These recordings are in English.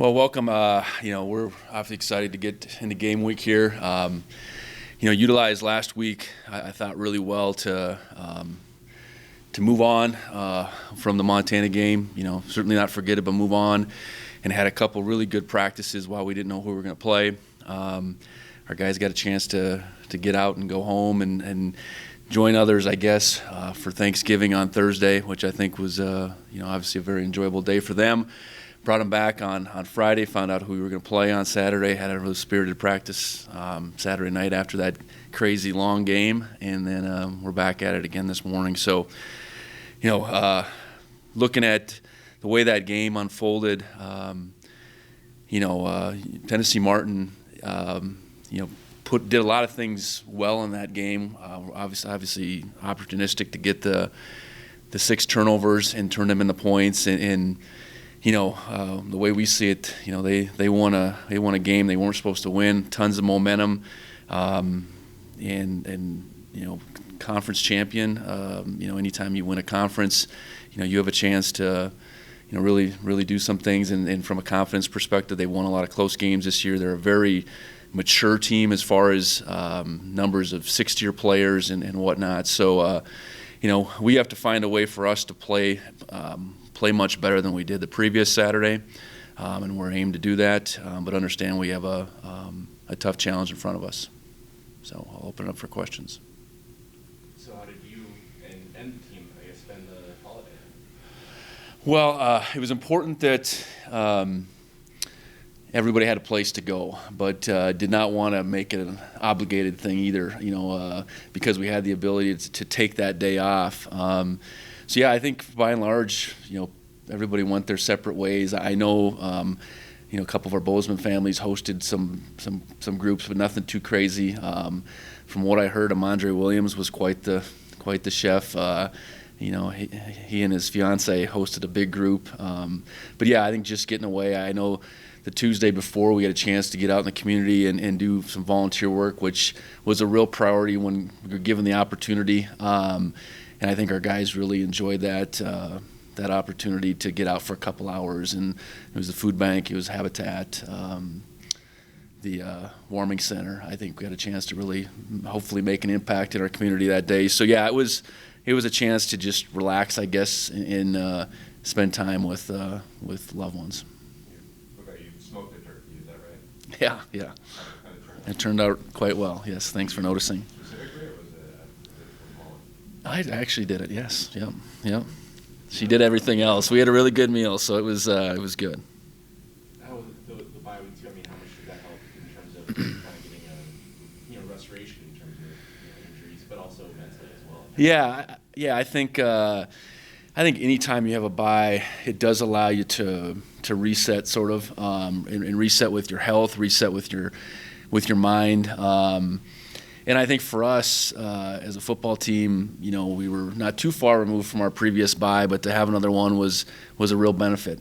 Well, welcome. We're obviously excited to get into game week here. Utilized last week, I thought really well to move on from the Montana game. Certainly not forget it, but move on, and had a couple really good practices while we didn't know who we were going to play. Our guys got a chance to get out and go home and join others, I guess, for Thanksgiving on Thursday, which I think was obviously a very enjoyable day for them. Brought them back on Friday, found out who we were going to play on Saturday, had a really spirited practice Saturday night after that crazy long game, and then we're back at it again this morning. So, looking at the way that game unfolded, Tennessee Martin, did a lot of things well in that game. Obviously opportunistic to get the 6 turnovers and turn them into points, and the way we see it, they won a game they weren't supposed to win. Tons of momentum, and conference champion. Anytime you win a conference, you have a chance to, really do some things. And from a confidence perspective, they won a lot of close games this year. They're a very mature team as far as numbers of 6-year players and whatnot. So, we have to find a way for us to play much better than we did the previous Saturday, and we're aimed to do that, but understand we have a tough challenge in front of us. So I'll open it up for questions. So how did you and the team, I guess, spend the holiday? Well, it was important that everybody had a place to go, but did not want to make it an obligated thing either, because we had the ability to take that day off. So yeah, I think by and large, everybody went their separate ways. I know, a couple of our Bozeman families hosted some groups, but nothing too crazy. From what I heard, Amandre Williams was quite the chef. He and his fiance hosted a big group. But yeah, I think just getting away. I know the Tuesday before we had a chance to get out in the community and do some volunteer work, which was a real priority when we were given the opportunity. And I think our guys really enjoyed that opportunity to get out for a couple hours. And it was the food bank, it was Habitat, the warming center. I think we had a chance to really, hopefully, make an impact in our community that day. So yeah, it was a chance to just relax, I guess, and spend time with loved ones. Okay, you smoked a turkey, is that right? Yeah. How did it turn out? It turned out quite well. Yes, thanks for noticing. Specifically, or was it from Holland? I actually did it. Yes. Yep. She did everything else. We had a really good meal, so it was good. How was the bye week too? I mean, how much did that help in terms of kind of getting a restoration in terms of injuries, but also mentally as well? Yeah. I think anytime you have a bye, it does allow you to reset, sort of, and reset with your health, reset with your mind. And I think for us, as a football team, we were not too far removed from our previous bye, but to have another one was a real benefit.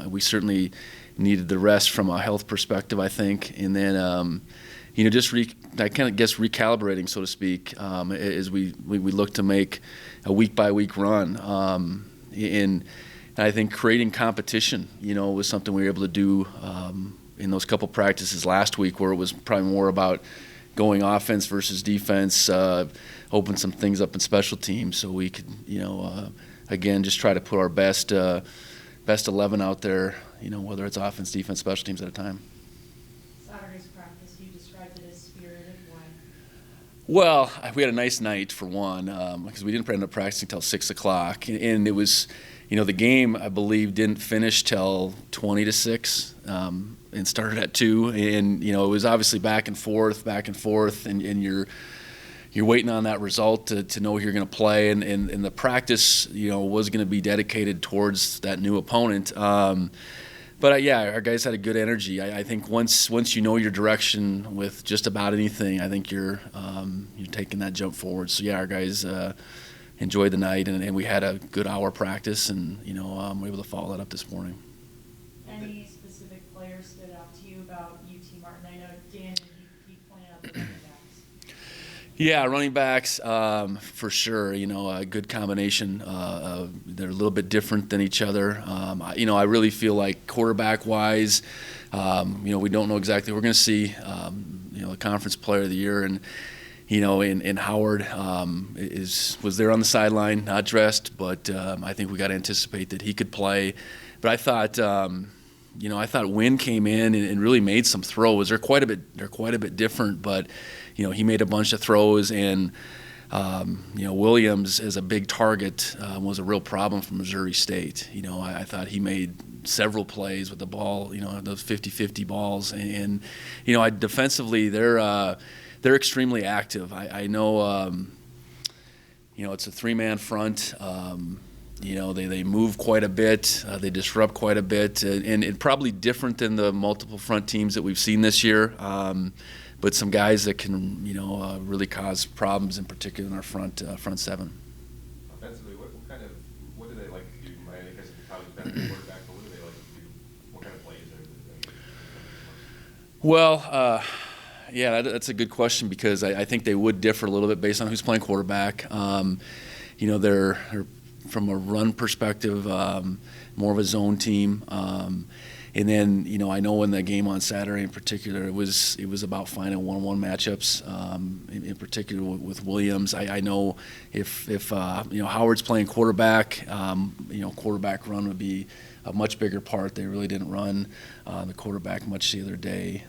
We certainly needed the rest from a health perspective, I think. And then, just recalibrating, so to speak, as we look to make a week-by-week run. And I think creating competition, was something we were able to do in those couple practices last week, where it was probably more about going offense versus defense, open some things up in special teams, so we could, again, just try to put our best 11 out there, whether it's offense, defense, special teams at a time. Saturday's practice, you described it as spirited. Why? Well, we had a nice night for one, because we didn't end up practicing until 6 o'clock, and it was, the game, I believe, didn't finish till 20 to 6. And started at 2, and it was obviously back and forth, and you're waiting on that result to know who you're going to play, and the practice was going to be dedicated towards that new opponent. But yeah, our guys had a good energy. I think once you know your direction with just about anything, I think you're taking that jump forward. So yeah, our guys enjoyed the night, and we had a good hour practice, and we're able to follow that up this morning. Any specific players stood out to you about UT Martin? I know Dan, he pointed out the running backs. Yeah, running backs, for sure. A good combination. They're a little bit different than each other. I really feel like quarterback-wise, we don't know exactly. We're going to see, the conference player of the year, and and Howard was there on the sideline, not dressed, but I think we got to anticipate that he could play. But I thought. I thought Wynn came in and really made some throws. They're quite a bit different, but he made a bunch of throws, and Williams as a big target was a real problem for Missouri State. I thought he made several plays with the ball. Those 50-50 balls, and defensively they're extremely active. I know it's a three-man front. They move quite a bit. They disrupt quite a bit, and probably different than the multiple front teams that we've seen this year. But some guys that can, really cause problems, in particular in our front seven. Offensively, what do they like to do? I guess it's probably better than quarterback, but what do they like to do? What kind of plays are they? Well, yeah, that's a good question, because I think they would differ a little bit based on who's playing quarterback. They're from a run perspective, more of a zone team. And then, I know in the game on Saturday in particular, it was about finding one-on-one matchups, in particular with Williams. I know if Howard's playing quarterback, quarterback run would be a much bigger part. They really didn't run the quarterback much the other day.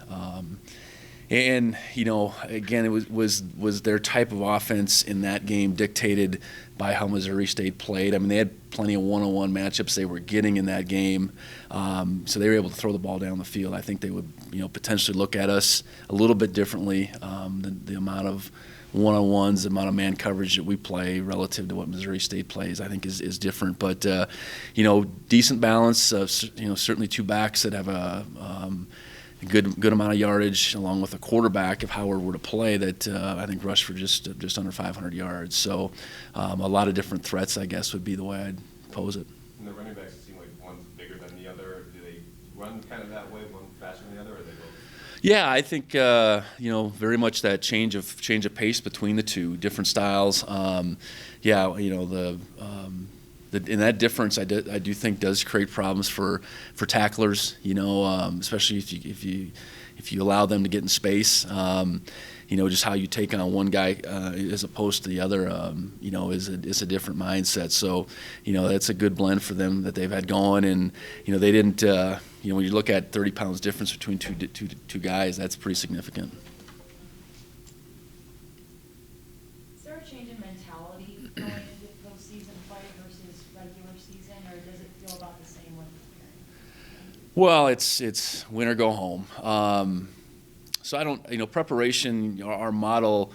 And again, it was their type of offense in that game dictated by how Missouri State played. I mean, they had plenty of one-on-one matchups they were getting in that game, so they were able to throw the ball down the field. I think they would, potentially look at us a little bit differently. The amount of one-on-ones, the amount of man coverage that we play relative to what Missouri State plays, I think is different. But decent balance. Certainly two backs that have a good amount of yardage, along with a quarterback, if Howard were to play, that I think rushed for just under 500 yards. So a lot of different threats, I guess, would be the way I'd pose it. And the running backs seem like one's bigger than the other. Do they run kind of that way, one faster than the other, or are they both? Yeah, I think very much that change of pace between the two, different styles. And that difference, I do think, does create problems for tacklers. Especially if you allow them to get in space. Just how you take on one guy as opposed to the other. Is a different mindset. So, that's a good blend for them that they've had going. And they didn't. When you look at 30 pounds difference between two guys, that's pretty significant. Is there a change in mentality going into postseason play versus regular season, or does it feel about the same when preparing? Well, it's win or go home. So I don't, preparation, our model,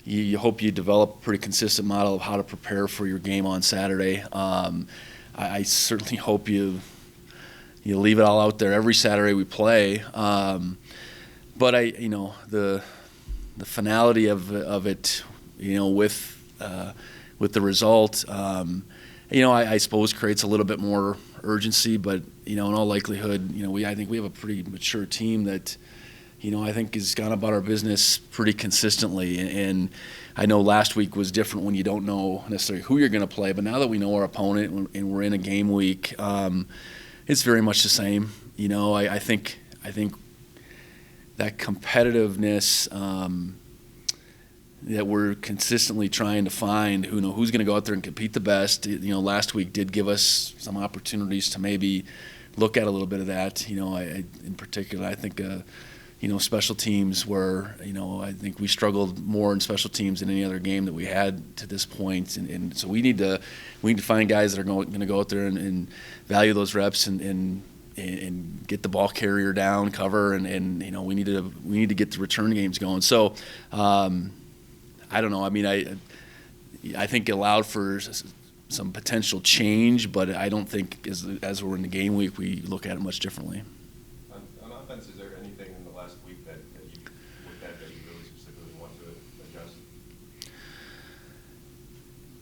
you hope you develop a pretty consistent model of how to prepare for your game on Saturday. I certainly hope you leave it all out there every Saturday we play. But the finality of it, with the result, I suppose creates a little bit more urgency. But in all likelihood, I think we have a pretty mature team that, I think has gone about our business pretty consistently. And I know last week was different when you don't know necessarily who you're going to play. But now that we know our opponent and we're in a game week, it's very much the same. I think that competitiveness that we're consistently trying to find, who's going to go out there and compete the best. Last week did give us some opportunities to maybe look at a little bit of that. In particular, I think special teams where I think we struggled more in special teams than any other game that we had to this point, and so we need to find guys that are going to go out there and value those reps and get the ball carrier down, cover, and we need to get the return games going. So I don't know. I mean, I think it allowed for some potential change, but I don't think as we're in the game week we look at it much differently. On offense, is there anything in the last week that you looked at that you really specifically want to adjust?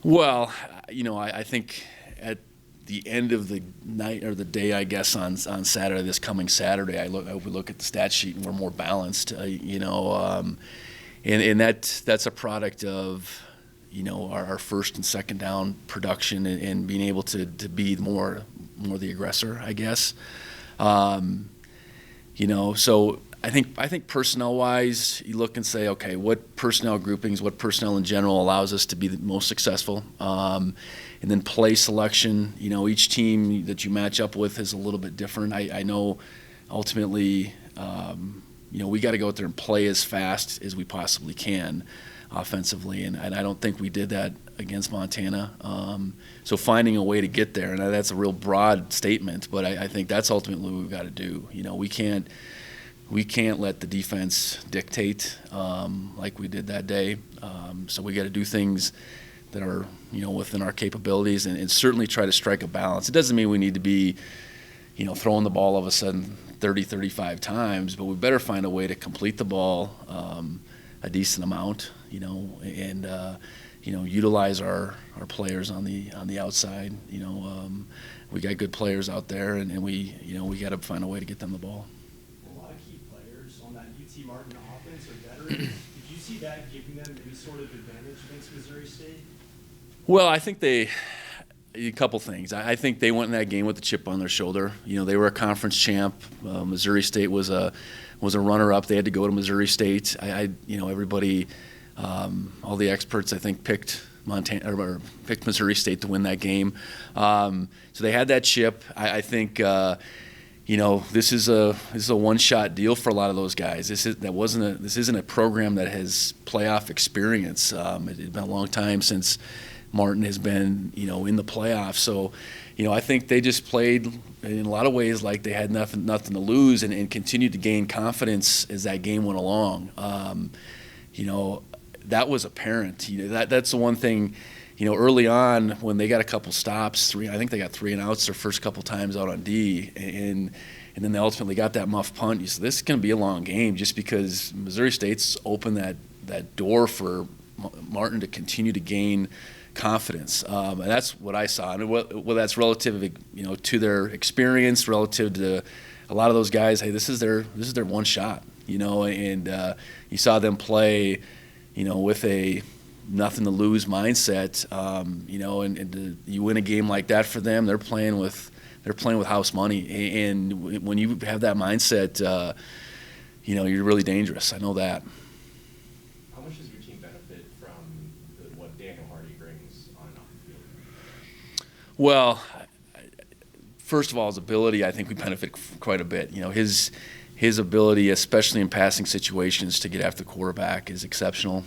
Well, I think at the end of the night or the day, I guess on Saturday, this coming Saturday, I would look at the stat sheet and we're more balanced. and that's a product of, you know, our first and second down production and being able to be more the aggressor, I guess. You know, so I think personnel-wise, you look and say, okay, what personnel groupings, what personnel in general allows us to be the most successful? And then play selection, you know, each team that you match up with is a little bit different. I know ultimately, you know, we got to go out there and play as fast as we possibly can offensively, and I don't think we did that against Montana. So finding a way to get there, and that's a real broad statement, but I think that's ultimately what we've got to do. You know, we can't let the defense dictate like we did that day. So we got to do things that are, you know, within our capabilities, and certainly try to strike a balance. It doesn't mean we need to be, you know, throwing the ball all of a sudden 30, 35 times, but we better find a way to complete the ball a decent amount, you know, and you know, utilize our players on the outside. You know, we got good players out there, and we got to find a way to get them the ball. A lot of key players on that UT Martin offense are veterans. Did you see that giving them any sort of advantage against Missouri State? Well, I think a couple things. I think they went in that game with a chip on their shoulder. You know, they were a conference champ. Missouri State was a runner-up. They had to go to Missouri State. You know, everybody, all the experts, I think, picked Missouri State to win that game. So they had that chip. I think, you know, this is a one-shot deal for a lot of those guys. This isn't a program that has playoff experience. It's been a long time since Martin has been, you know, in the playoffs. So, you know, I think they just played in a lot of ways like they had nothing to lose, and continued to gain confidence as that game went along. You know, that was apparent. You know, that's the one thing, you know, early on when they got a couple stops, I think they got 3 and outs their first couple times out on D, and then they ultimately got that muff punt. You said, this is going to be a long game, just because Missouri State's opened that door for Martin to continue to gain confidence, and that's what I saw. And well, that's relative, you know, to their experience, relative to a lot of those guys. Hey, this is their one shot, you know, and you saw them play, you know, with a nothing to lose mindset, you know, and you win a game like that for them. They're playing with house money, and when you have that mindset, you know, you're really dangerous. I know that. How much does your team benefit from what Daniel Hardy brings on and off the field? Well, first of all, his ability, I think we benefit quite a bit. You know, his ability, especially in passing situations, to get after the quarterback is exceptional.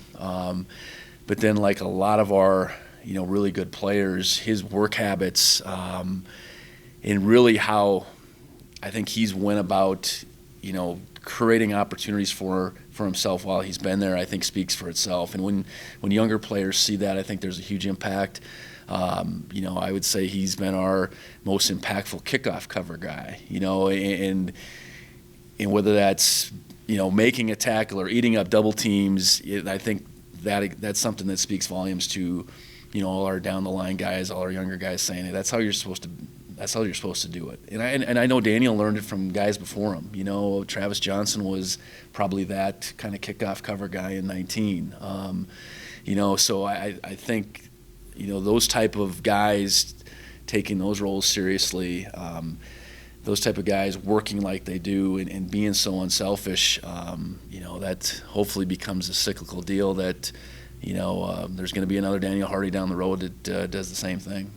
But then, like a lot of our, you know, really good players, his work habits, and really how I think he's went about, you know, creating opportunities for himself while he's been there, I think speaks for itself. And when younger players see that, I think there's a huge impact. You know, I would say he's been our most impactful kickoff cover guy, you know, and whether that's, you know, making a tackle or eating up double teams, I think that's something that speaks volumes to, you know, all our down the line guys, all our younger guys saying, hey, that's how you're supposed to do it. And I know Daniel learned it from guys before him. You know, Travis Johnson was probably that kind of kickoff cover guy in 19. You know, so I think, you know, those type of guys taking those roles seriously, those type of guys working like they do and being so unselfish, you know, that hopefully becomes a cyclical deal that, you know, there's going to be another Daniel Hardy down the road that does the same thing.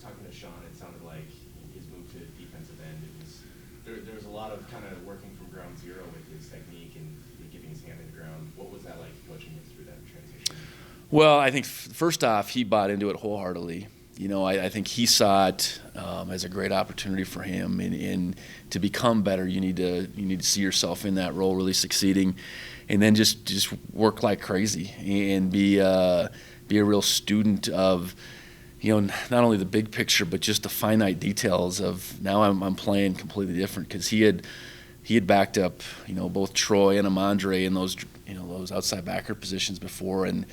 Talking to Sean, it sounded like his move to defensive end, there was a lot of kind of working from ground zero with his technique and getting his hand in the ground. What was that like coaching him through that transition? Well, I think first off, he bought into it wholeheartedly. You know, I think he saw it as a great opportunity for him, and to become better, you need to see yourself in that role, really succeeding, and then just work like crazy and be a real student of, you know, not only the big picture but just the finite details of now I'm playing completely different, because he had backed up, you know, both Troy and Amandre in those, you know, those outside backer positions before, and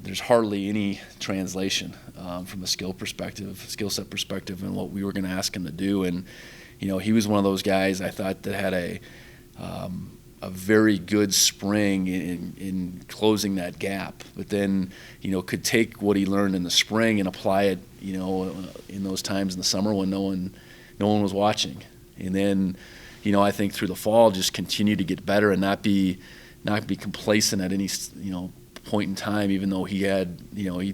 there's hardly any translation from a skill set perspective, and what we were going to ask him to do. And, you know, he was one of those guys I thought that had a very good spring in closing that gap, but then, could take what he learned in the spring and apply it, in those times in the summer when no one was watching. And then, I think through the fall, just continue to get better and not be complacent at any, point in time, even though he had, he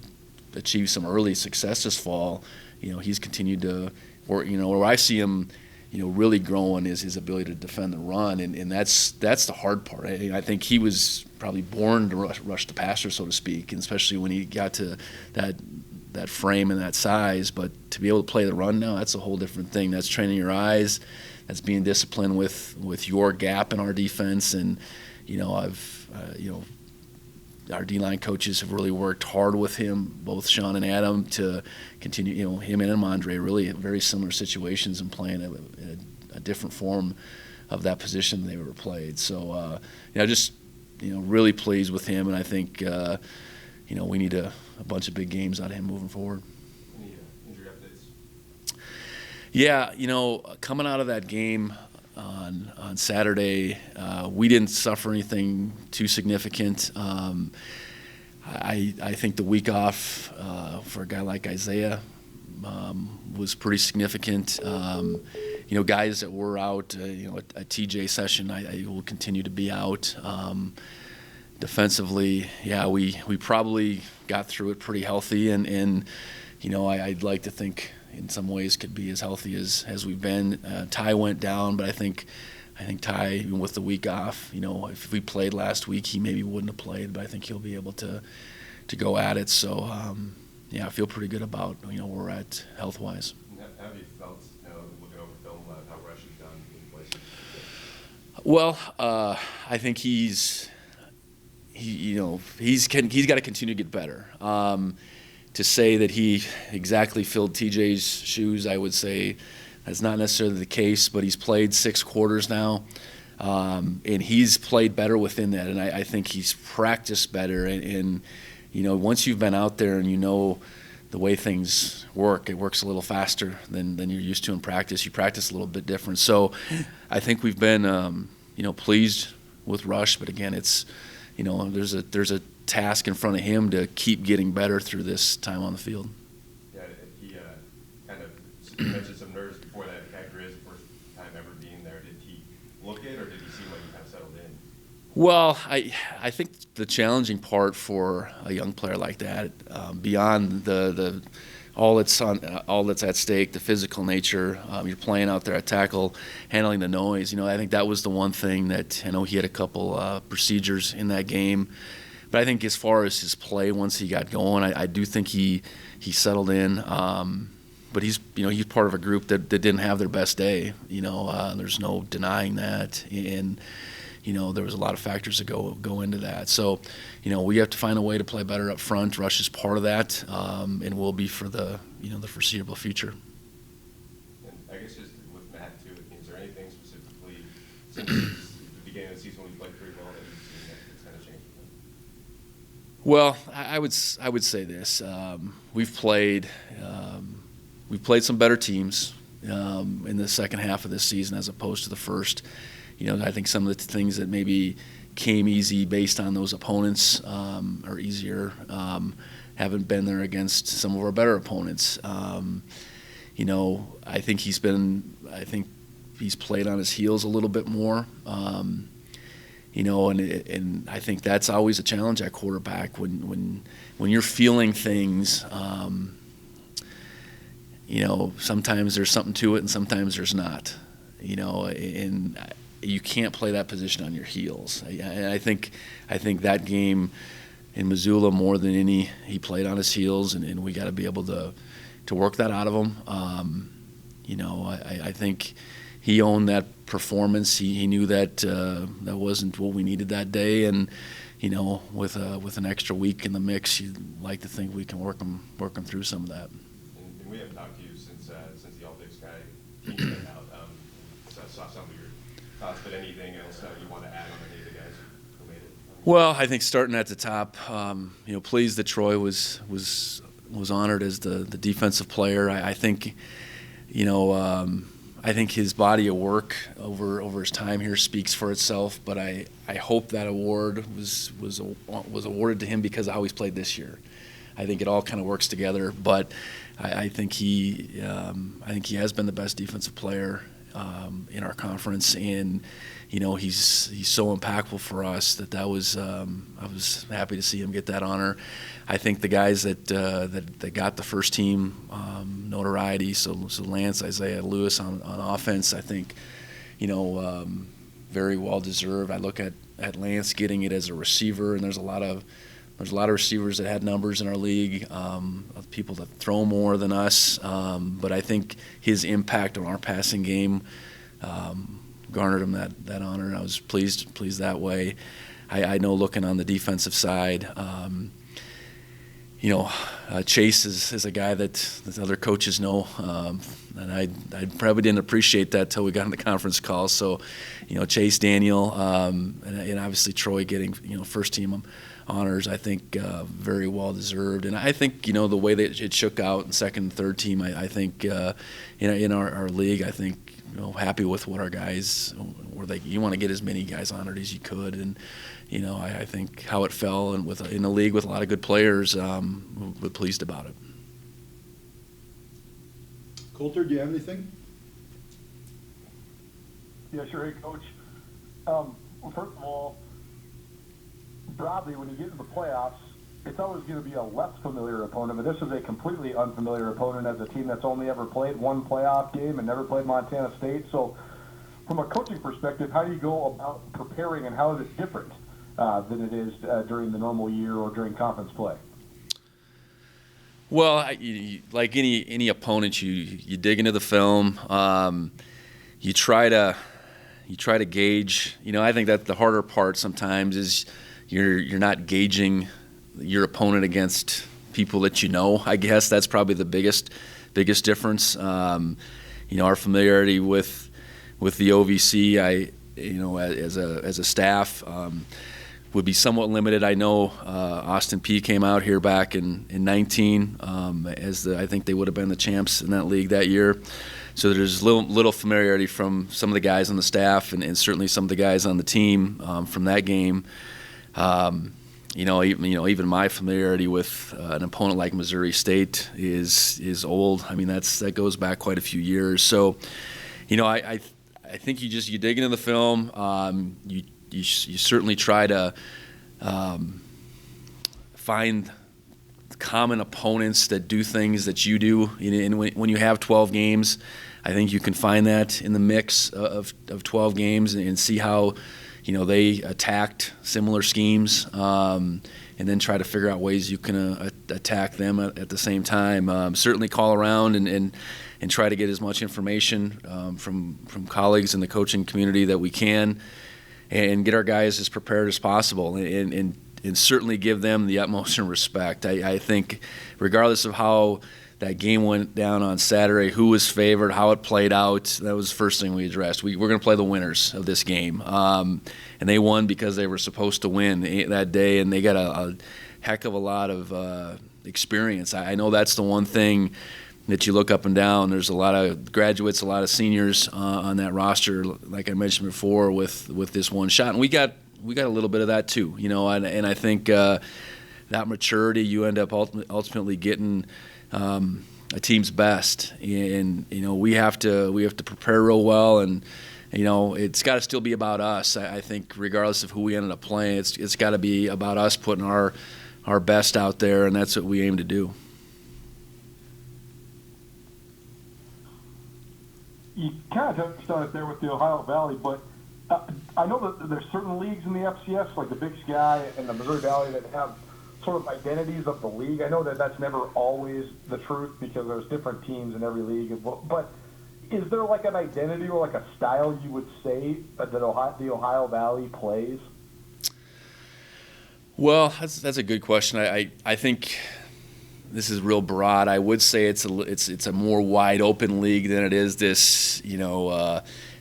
achieved some early success this fall. He's continued to work, where I see him, really growing is his ability to defend the run, and that's the hard part. I think he was probably born to rush the passer, so to speak, and especially when he got to that frame and that size. But to be able to play the run now, that's a whole different thing. That's training your eyes. That's being disciplined with your gap in our defense, and our D-line coaches have really worked hard with him, both Sean and Adam, to continue, him and Andre really in very similar situations and playing a different form of that position they've ever played. So, just, really pleased with him, and I think, we need a bunch of big games out of him moving forward. Any injury updates? Yeah, coming out of that game on Saturday, we didn't suffer anything too significant. I think the week off for a guy like Isaiah was pretty significant. Guys that were out, a TJ session, I will continue to be out. Defensively, yeah, we probably got through it pretty healthy, and I'd like to think in some ways could be as healthy as we've been. Ty went down, but I think Ty, even with the week off, if we played last week, he maybe wouldn't have played, but I think he'll be able to go at it. So, I feel pretty good about where we're at health-wise. How have you felt, looking over film, how Rush has done in places? Well, I think he's got to continue to get better. To say that he exactly filled TJ's shoes, I would say that's not necessarily the case, but he's played 6 quarters now, and he's played better within that, and I think he's practiced better. And once you've been out there and the way things work, it works a little faster than you're used to in practice. You practice a little bit different. So I think we've been, pleased with Rush, but again, it's, there's a task in front of him to keep getting better through this time on the field. Yeah, he kind of mentioned some nerves before that factor is first time ever being there. Did he look it, or did he seem like he kind of settled in? Well, I think the challenging part for a young player like that, beyond the all that's at stake, the physical nature, you're playing out there at tackle, handling the noise. I think that was the one thing that I know he had a couple procedures in that game. But I think as far as his play, once he got going, I do think he settled in. But he's part of a group that didn't have their best day. There's no denying that, and there was a lot of factors that go into that. So, we have to find a way to play better up front. Rush is part of that, and will be for the the foreseeable future. And I guess just with Matt too, is there anything specifically since the beginning of the season when he played pretty well that you've seen that's kind of changed? Well, I would say this: we've played some better teams in the second half of this season as opposed to the first. I think some of the things that maybe came easy based on those opponents are easier. Haven't been there against some of our better opponents. I think he's played on his heels a little bit more. And I think that's always a challenge at quarterback when you're feeling things. Sometimes there's something to it, and sometimes there's not. And you can't play that position on your heels. And I think that game in Missoula, more than any, he played on his heels, and we got to be able to work that out of him. I think he owned that performance. He knew that that wasn't what we needed that day, and with an extra week in the mix, you'd like to think we can work him through some of that. And we haven't talked to you since the All Big Sky team came out. Saw some of your thoughts, but anything else you want to add on any of the guys who made it? Well, I think starting at the top, pleased that Troy was honored as the defensive player. I think, I think his body of work over his time here speaks for itself. But I hope that award was awarded to him because of how he's played this year. I think it all kind of works together. But I think he has been the best defensive player in our conference, and he's so impactful for us that was I was happy to see him get that honor. I think the guys that got the first team notoriety, so Lance, Isaiah, Lewis on offense, I think very well deserved. I look at Lance getting it as a receiver, and there's a lot of receivers that had numbers in our league, of people that throw more than us. But I think his impact on our passing game garnered him that honor, and I was pleased that way. I know looking on the defensive side, Chase is a guy that other coaches know, and I probably didn't appreciate that till we got on the conference call. So, Chase, Daniel, and obviously Troy getting first team honors, I think very well deserved. And I think the way that it shook out in second and third team, I think in our league, I think happy with what our guys were. You want to get as many guys honored as you could, and I think how it fell, and in a league with a lot of good players, we're pleased about it. Coulter, do you have anything? Yeah, sure. Hey, Coach. Well, first of all, broadly, when you get into the playoffs, it's always going to be a less familiar opponent, but this is a completely unfamiliar opponent as a team that's only ever played one playoff game and never played Montana State. So from a coaching perspective, how do you go about preparing, and how is it different than it is during the normal year or during conference play? Well, like any opponent, you dig into the film. You try to gauge. I think that the harder part sometimes is you're not gauging your opponent against people that I guess that's probably the biggest difference. Our familiarity with the OVC, as a staff, would be somewhat limited. I know Austin Peay came out here back in 19 I think they would have been the champs in that league that year. So there's little familiarity from some of the guys on the staff, and certainly some of the guys on the team from that game. Even my familiarity with an opponent like Missouri State is old. I mean, that goes back quite a few years. So, I think you dig into the film. You certainly try to find common opponents that do things that you do. And when you have 12 games, I think you can find that in the mix of 12 games and see how they attacked similar schemes, and then try to figure out ways you can attack them at the same time. Certainly call around and try to get as much information from colleagues in the coaching community that we can, and get our guys as prepared as possible, and certainly give them the utmost respect. I think regardless of how that game went down on Saturday, who was favored, how it played out, that was the first thing we addressed. We're going to play the winners of this game. And they won because they were supposed to win that day, and they got a heck of a lot of experience. I know that's the one thing that you look up and down. There's a lot of graduates, a lot of seniors on that roster, like I mentioned before, with this one shot. And we got a little bit of that too, and I think that maturity, you end up ultimately getting a team's best, and we have to prepare real well, and it's got to still be about us. I think regardless of who we ended up playing, it's got to be about us putting our best out there, and that's what we aim to do. You kind of touched on it there with the Ohio Valley, but I know that there's certain leagues in the FCS, like the Big Sky and the Missouri Valley, that have sort of identities of the league. I know that that's never always the truth because there's different teams in every league. But is there like an identity or like a style you would say that the Ohio Valley plays? Well, that's a good question. I think this is real broad. I would say it's a more wide open league than it is this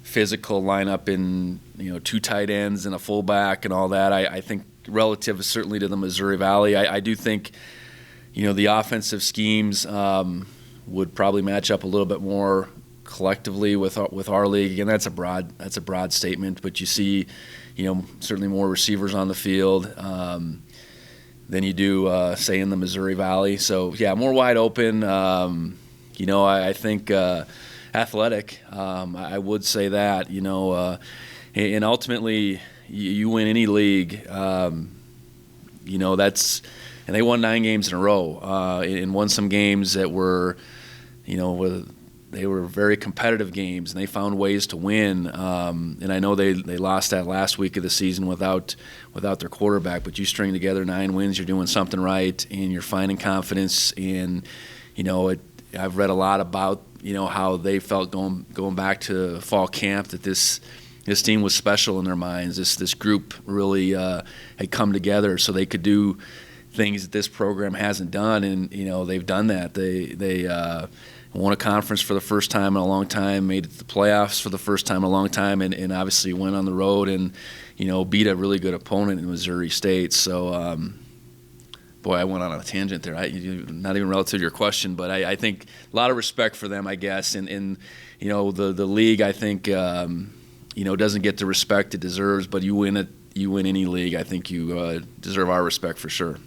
physical lineup in two tight ends and a fullback and all that. I think relative certainly to the Missouri Valley, I do think the offensive schemes would probably match up a little bit more collectively with our league. Again, that's a broad statement, but you see, certainly more receivers on the field than you do, say, in the Missouri Valley. So yeah, more wide open. I think athletic. I would say that. And ultimately, you win any league. And they won 9 games in a row, and won some games that were, they were very competitive games, and they found ways to win. And I know they lost that last week of the season without their quarterback, but you string together 9 wins, you're doing something right, and you're finding confidence. And I've read a lot about how they felt going back to fall camp, that this team was special in their minds. This group really had come together so they could do things that this program hasn't done, and they've done that. They won a conference for the first time in a long time, made it to the playoffs for the first time in a long time, and obviously went on the road and beat a really good opponent in Missouri State. So boy, I went on a tangent there. Not even relative to your question, but I think a lot of respect for them, I guess, and the league, I think doesn't get the respect it deserves, but you win any league, I think you deserve our respect for sure.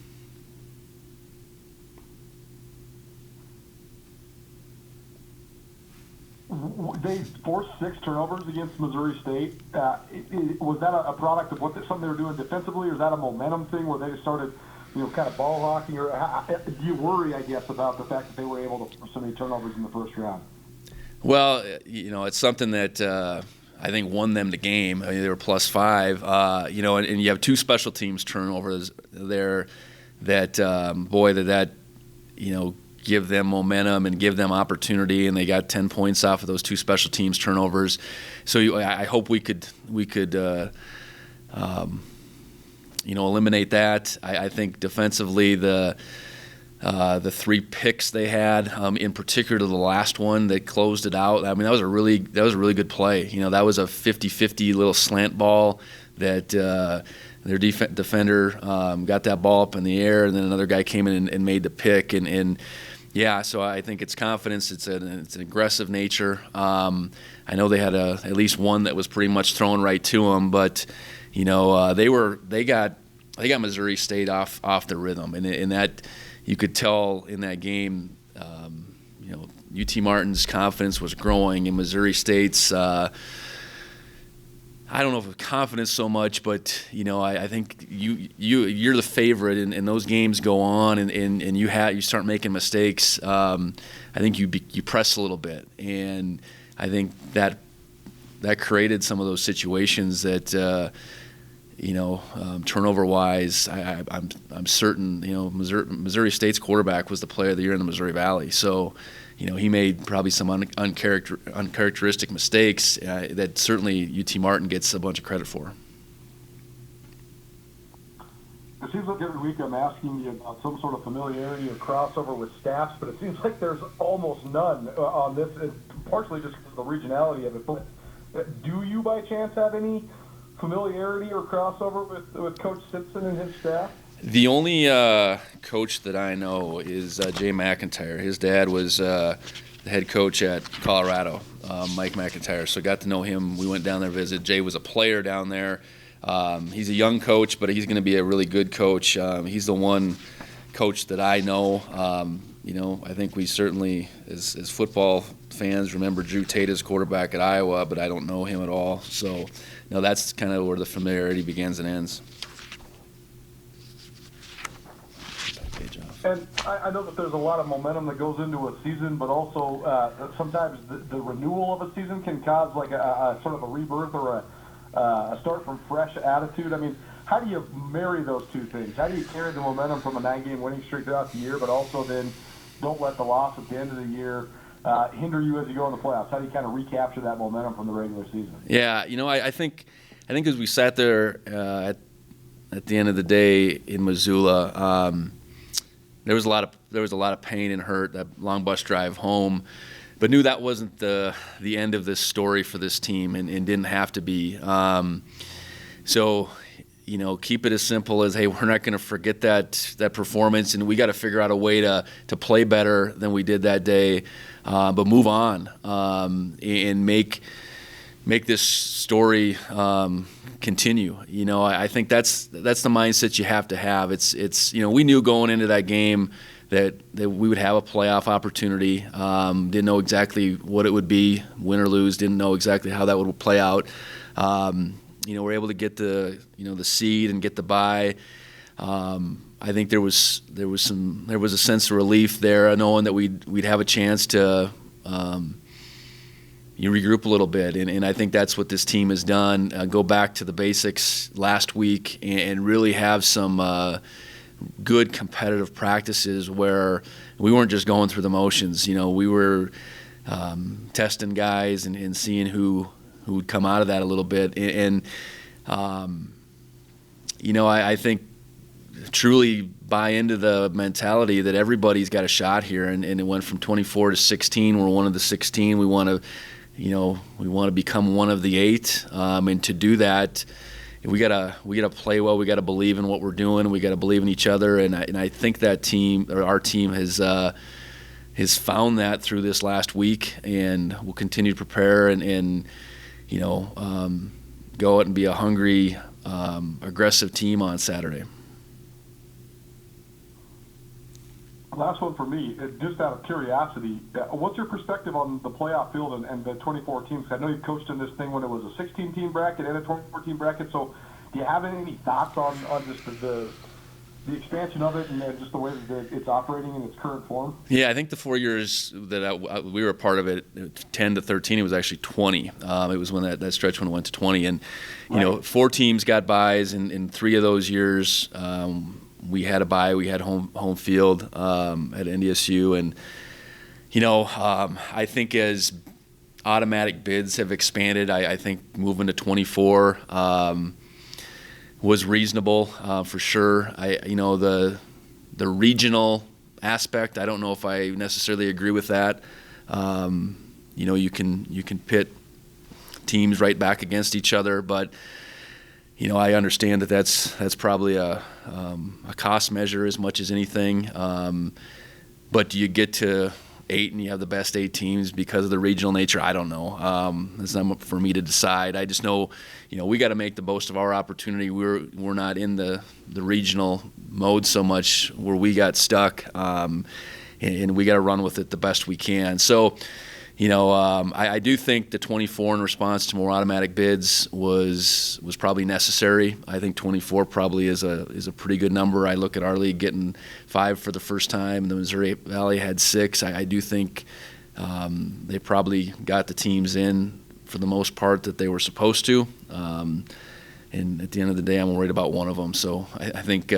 They forced 6 turnovers against Missouri State. Was that a product of something they were doing defensively, or is that a momentum thing where they just started, kind of ball hawking? Or do you worry, I guess, about the fact that they were able to force so many turnovers in the first round? Well, it's something that I think won them the game. I mean, they were +5. And you have 2 special teams turnovers there that give them momentum and give them opportunity, and they got 10 points off of those 2 special teams turnovers. So I hope we could eliminate that. I think defensively the 3 picks they had, in particular the last one that closed it out. I mean, that was a really good play. That was a 50-50 little slant ball that their defender got that ball up in the air, and then another guy came in and made the pick. Yeah, so I think it's confidence. It's an aggressive nature. I know they had at least one that was pretty much thrown right to them, but they got Missouri State off the rhythm, and that you could tell in that game. UT Martin's confidence was growing, and Missouri State's. I don't know if it's confidence so much, but I think you're the favorite, and those games go on, and you start making mistakes. I think you press a little bit, and I think that created some of those situations that turnover wise. I'm certain Missouri State's quarterback was the player of the year in the Missouri Valley, so. He made probably some uncharacteristic mistakes that certainly UT Martin gets a bunch of credit for. It seems like every week I'm asking you about some sort of familiarity or crossover with staffs, but it seems like there's almost none on this, partially just because of the regionality of it. But do you by chance have any familiarity or crossover with Coach Simpson and his staff? The only coach that I know is Jay McIntyre. His dad was the head coach at Colorado, Mike McIntyre. So I got to know him. We went down there to visit. Jay was a player down there. He's a young coach, but he's going to be a really good coach. He's the one coach that I know. I think we certainly, as football fans, remember Drew Tate as quarterback at Iowa, but I don't know him at all. So, that's kind of where the familiarity begins and ends. And I know that there's a lot of momentum that goes into a season, but also sometimes the renewal of a season can cause like a sort of a rebirth or a start from fresh attitude. I mean, how do you marry those two things? How do you carry the momentum from a 9-game winning streak throughout the year, but also then don't let the loss at the end of the year hinder you as you go in the playoffs? How do you kind of recapture that momentum from the regular season? Yeah, I think as we sat there at the end of the day in Missoula. There was a lot of pain and hurt, that long bus drive home, but knew that wasn't the end of this story for this team, and didn't have to be. So, keep it as simple as, hey, we're not going to forget that performance, and we got to figure out a way to play better than we did that day, but move on and make this story continue. I think that's the mindset you have to have. It's we knew going into that game that we would have a playoff opportunity. Didn't know exactly what it would be, win or lose. Didn't know exactly how that would play out. We're able to get the seed and get the bye. I think there was a sense of relief there, knowing that we'd have a chance to regroup a little bit, and I think that's what this team has done. Go back to the basics last week and really have some good competitive practices where we weren't just going through the motions. We were testing guys and seeing who would come out of that a little bit. And I think truly buy into the mentality that everybody's got a shot here. And it went from 24 to 16. We're one of the 16. We want to become one of the 8. And to do that, we gotta play well. We gotta believe in what we're doing. We gotta believe in each other. And I think our team has found that through this last week, and we'll continue to prepare and go out and be a hungry, aggressive team on Saturday. Last one for me, just out of curiosity, what's your perspective on the playoff field and the 24 teams? I know you coached in this thing when it was a 16-team bracket and a 24-team bracket, so do you have any thoughts on just the expansion of it and just the way that it's operating in its current form? Yeah, I think the 4 years that we were a part of it, 10 to 13, it was actually 20. It was when that stretch when it went to 20. And, 4 teams got byes in 3 of those years. We had a bye. We had home field at NDSU. And, I think as automatic bids have expanded, I think moving to 24 was reasonable for sure. The regional aspect, I don't know if I necessarily agree with that. You can pit teams right back against each other, but I understand that that's probably a cost measure as much as anything. But do you get to 8 and you have the best 8 teams because of the regional nature? I don't know. It's not for me to decide. I just know, we got to make the most of our opportunity. We're not in the regional mode so much where we got stuck, and we got to run with it the best we can. So, I do think the 24 in response to more automatic bids was probably necessary. I think 24 probably is a pretty good number. I look at our league getting 5 for the first time. The Missouri Valley had 6. I do think they probably got the teams in for the most part that they were supposed to. And at the end of the day, I'm worried about one of them. So I think,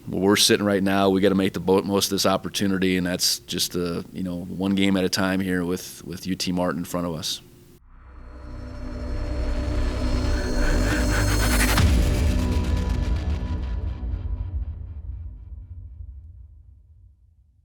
where we're sitting right now, we got to make the most of this opportunity, and that's just one game at a time here with UT Martin in front of us.